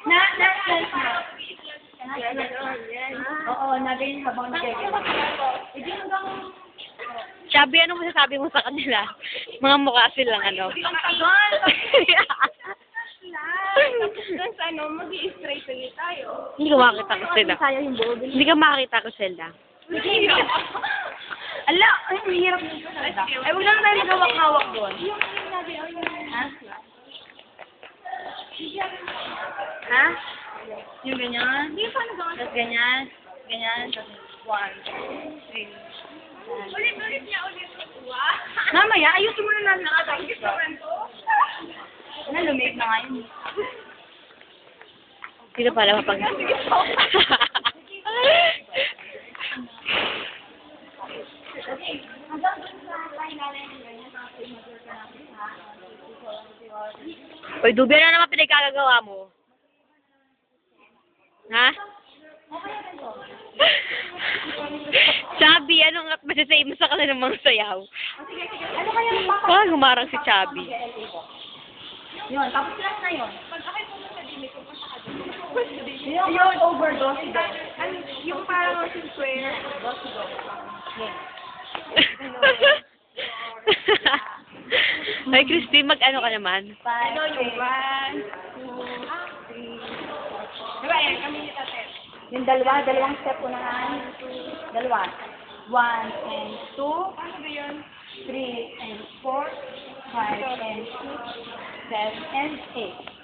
Na-sense na. Oo, naging habang nagagawin. Hindi hanggang... Chubby, ano masasabi mo sa kanila? Mga mukha silang ano. Ang tagal! Tapos ano, mag-i-straight ulit tayo. Hindi ko makakita ko sila. Sayang yung buo. Hindi ka makakita ko sila. Ala, ay, ang hirap nito. Ay, huwag lang tayo magawak-hawak doon. Ha? Ha? Yung ganyan? Hindi pa nagawa. Tapos ganyan. Ganyan. Tapos 1, 2, 3. Ulit-ulit niya ulit. Mamaya, ayusin mo na natin nakatapos ko. Ano, lumig na ngayon. Sino pala mapag... Uy, Dubi, ano naman pinagkagagawa mo? Ha? Chubby, ano nga masasay mo sa kanila ng mga sayaw? Ano kaya yung Ah, humarang si Chubby. yun, tapos lang na yun. Pag ako'y pumunta din, may pupunta ka din. Yung overdose doon. Yung parang square. Ay, Christine, mag-ano ka naman? Ano yung 1, 2, 3. Diba yan, kami ni Tate. Yung dalawang step ko na nga. Dalawa. 1 and 2. Ano ba yun? 3 and 4. 5 and 6. 7 and 8.